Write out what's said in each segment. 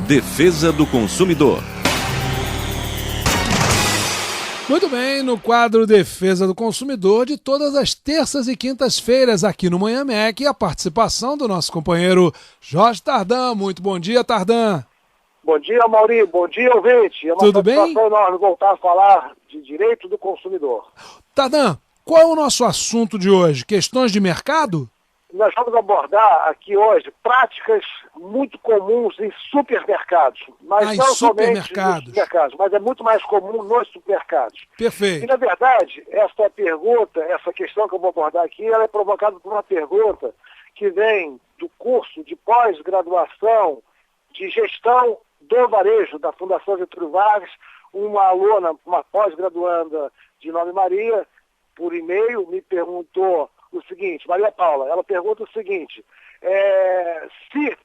Defesa do Consumidor. Muito bem, no quadro Defesa do Consumidor, de todas as terças e quintas-feiras aqui no Manhã MEC, a participação do nosso companheiro Jorge Tardan. Muito bom dia, Tardan. Bom dia, Mauri. Bom dia, ouvinte. É uma Tudo bem? satisfação enorme voltar a falar de direito do consumidor. Tardan, qual é o nosso assunto de hoje? Questões de mercado? Nós vamos abordar aqui hoje práticas muito comuns em supermercados, mas não somente nos supermercados, mas é muito mais comum nos supermercados. Perfeito. E, na verdade, essa pergunta, essa questão que eu vou abordar aqui, ela é provocada por uma pergunta que vem do curso de pós-graduação de gestão do varejo da Fundação Getúlio Vargas, uma aluna, uma pós-graduanda de nome Maria, por e-mail, me perguntou o seguinte, Maria Paula, ela pergunta o seguinte, se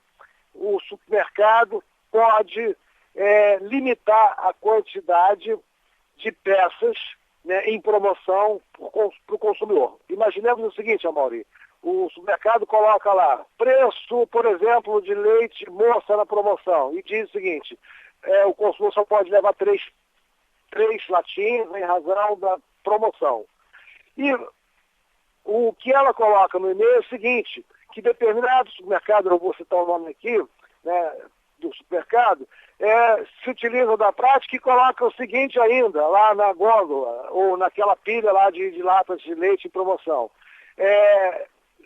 o supermercado pode limitar a quantidade de peças, né, em promoção para o consumidor. Imaginemos o seguinte, Amaury, o supermercado coloca lá preço, por exemplo, de leite moça na promoção e diz o seguinte, o consumidor só pode levar três latinhas em razão da promoção. E o que ela coloca no e-mail é o seguinte, que determinado supermercado, eu vou citar o nome aqui, né, do supermercado, se utiliza da prática e coloca o seguinte ainda, lá na gôndola, ou naquela pilha lá de latas de leite em promoção.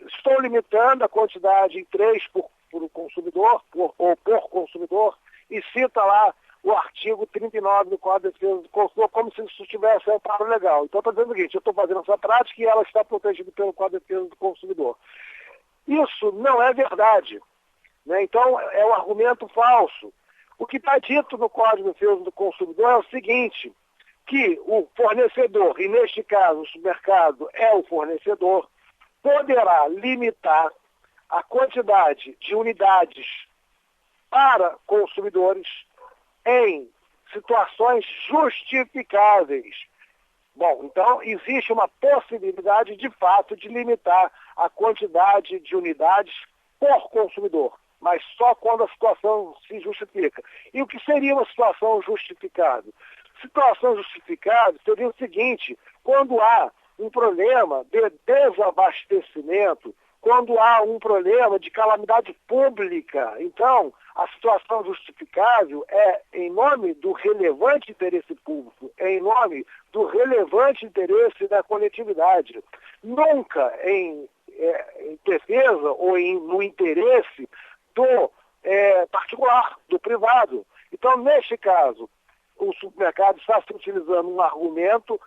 Estou limitando a quantidade em 3 por consumidor, ou por consumidor, e cita lá o artigo 39 do Código de Defesa do Consumidor, como se isso tivesse amparo legal. Então, está dizendo o seguinte, eu estou fazendo essa prática e ela está protegida pelo Código de Defesa do Consumidor. Isso não é verdade, né? Então, é um argumento falso. O que está dito no Código de Defesa do Consumidor é o seguinte, que o fornecedor, e neste caso o supermercado é o fornecedor, poderá limitar a quantidade de unidades para consumidores em situações justificáveis. Bom, então existe uma possibilidade de fato de limitar a quantidade de unidades por consumidor, mas só quando a situação se justifica. E o que seria uma situação justificada? Situação justificada seria o seguinte, quando há um problema de desabastecimento, quando há um problema de calamidade pública. Então, a situação justificável é em nome do relevante interesse público, é em nome do relevante interesse da coletividade. Nunca em defesa ou no interesse do particular, do privado. Então, neste caso, o supermercado está se utilizando um argumento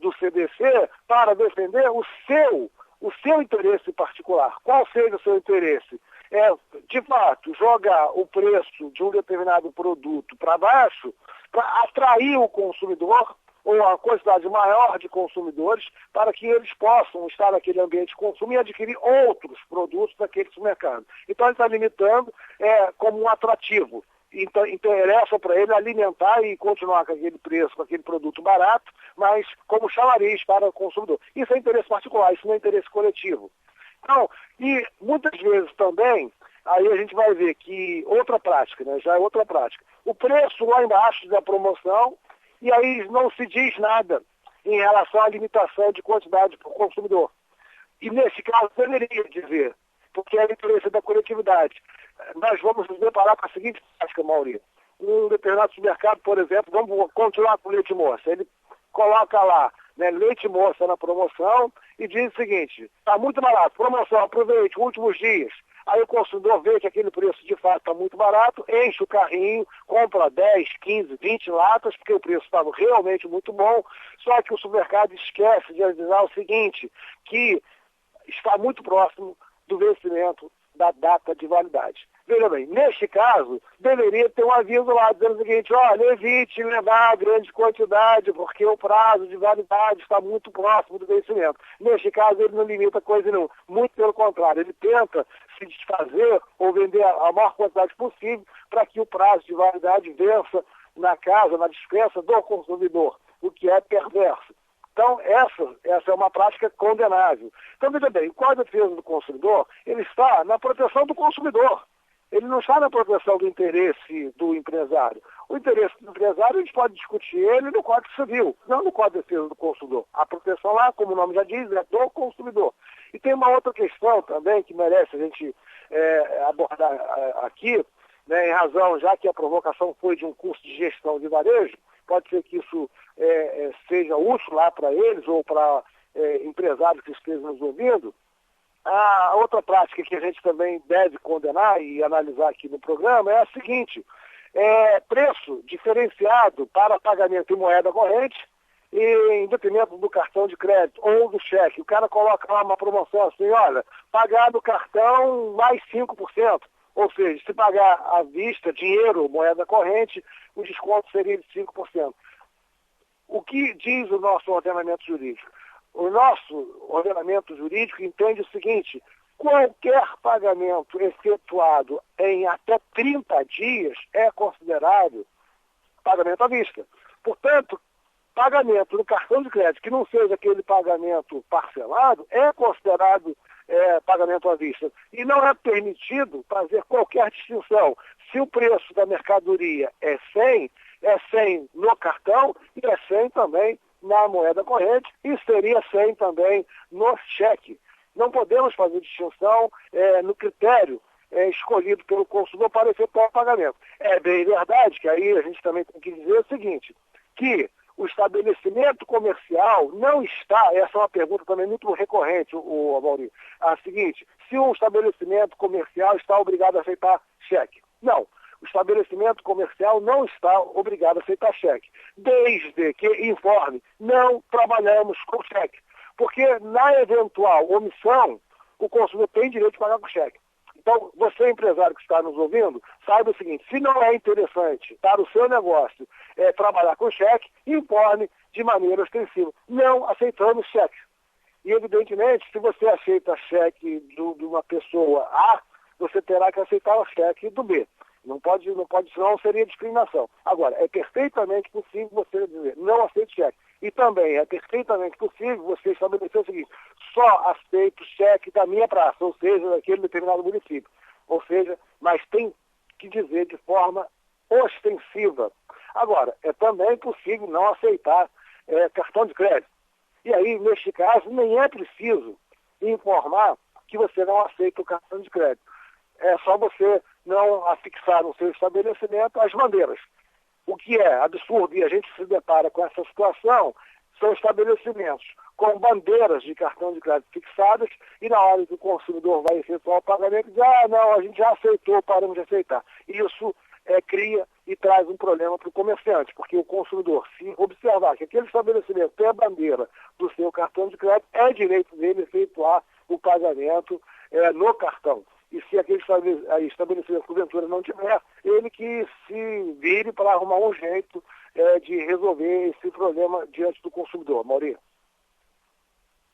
do CDC para defender o seu interesse particular. Qual seja o seu interesse? De fato, jogar o preço de um determinado produto para baixo para atrair o consumidor ou uma quantidade maior de consumidores para que eles possam estar naquele ambiente de consumo e adquirir outros produtos daquele supermercado. Então, ele está limitando como um atrativo. Então, interessa para ele alimentar e continuar com aquele preço, com aquele produto barato, mas como chamariz para o consumidor. Isso é interesse particular, isso não é interesse coletivo. Então, e muitas vezes também, aí a gente vai ver que outra prática, né, já é outra prática. O preço lá embaixo da promoção, e aí não se diz nada em relação à limitação de quantidade para o consumidor. E nesse caso deveria dizer, porque é a interesse da coletividade. Nós vamos nos deparar com a seguinte prática, Maurício. Um determinado supermercado, por exemplo, vamos continuar com leite moça. Ele coloca lá, né, leite moça na promoção e diz o seguinte, está muito barato, promoção, aproveite, últimos dias. Aí o consumidor vê que aquele preço de fato está muito barato, enche o carrinho, compra 10, 15, 20 latas, porque o preço estava realmente muito bom, só que o supermercado esquece de avisar o seguinte, que está muito próximo do vencimento da data de validade. Veja bem, neste caso, deveria ter um aviso lá dizendo o seguinte, olha, evite levar grande quantidade, porque o prazo de validade está muito próximo do vencimento. Neste caso, ele não limita coisa nenhuma. Muito pelo contrário, ele tenta se desfazer ou vender a maior quantidade possível para que o prazo de validade vença na casa, na dispensa do consumidor, o que é perverso. Então, essa é uma prática condenável. Então, veja bem, o Código de Defesa do Consumidor, ele está na proteção do consumidor. Ele não está na proteção do interesse do empresário. O interesse do empresário, a gente pode discutir ele no Código Civil, não no Código de Defesa do Consumidor. A proteção lá, como o nome já diz, é do consumidor. E tem uma outra questão também que merece a gente abordar aqui, né, em razão, já que a provocação foi de um curso de gestão de varejo, pode ser que isso seja útil lá para eles ou para empresários que estejam nos ouvindo. A outra prática que a gente também deve condenar e analisar aqui no programa é a seguinte: preço diferenciado para pagamento em moeda corrente e em detrimento do cartão de crédito ou do cheque. O cara coloca lá uma promoção assim, olha, pagar do cartão mais 5%. Ou seja, se pagar à vista, dinheiro, moeda corrente, o desconto seria de 5%. O que diz o nosso ordenamento jurídico? O nosso ordenamento jurídico entende o seguinte: qualquer pagamento efetuado em até 30 dias é considerado pagamento à vista. Portanto, pagamento no cartão de crédito que não seja aquele pagamento parcelado é considerado pagamento à vista. E não é permitido fazer qualquer distinção. Se o preço da mercadoria é 100 no cartão e é 100 também na moeda corrente e seria 100 também no cheque. Não podemos fazer distinção no critério escolhido pelo consumidor para efetuar o pagamento. É bem verdade que aí a gente também tem que dizer o seguinte, que o estabelecimento comercial não está, essa é uma pergunta também muito recorrente, o Amaury, a seguinte: se um estabelecimento comercial está obrigado a aceitar cheque. Não, o estabelecimento comercial não está obrigado a aceitar cheque, desde que informe, não trabalhamos com cheque, porque na eventual omissão, o consumidor tem direito de pagar com cheque. Então, você, empresário que está nos ouvindo, saiba o seguinte: se não é interessante para o seu negócio trabalhar com cheque, informe de maneira ostensiva. Não aceitamos cheque. E, evidentemente, se você aceita cheque de uma pessoa A, você terá que aceitar o cheque do B. Não pode, senão seria discriminação. Agora, é perfeitamente possível você dizer, não aceito cheque. E também é perfeitamente possível você estabelecer o seguinte: só aceito cheque da minha praça, ou seja, daquele determinado município. Ou seja, mas tem que dizer de forma ostensiva. Agora, é também possível não aceitar cartão de crédito. E aí, neste caso, nem é preciso informar que você não aceita o cartão de crédito. É só você não afixar no seu estabelecimento as bandeiras. O que é absurdo, e a gente se depara com essa situação, são estabelecimentos com bandeiras de cartão de crédito fixadas e na hora que o consumidor vai efetuar o pagamento, diz, não, a gente já aceitou, paramos de aceitar. Isso cria e traz um problema para o comerciante, porque o consumidor, se observar que aquele estabelecimento tem a bandeira do seu cartão de crédito, é direito dele efetuar o pagamento no cartão. E se aquele estabelecimento, porventura, não tiver, ele que se vire para arrumar um jeito de resolver esse problema diante do consumidor. Maurício.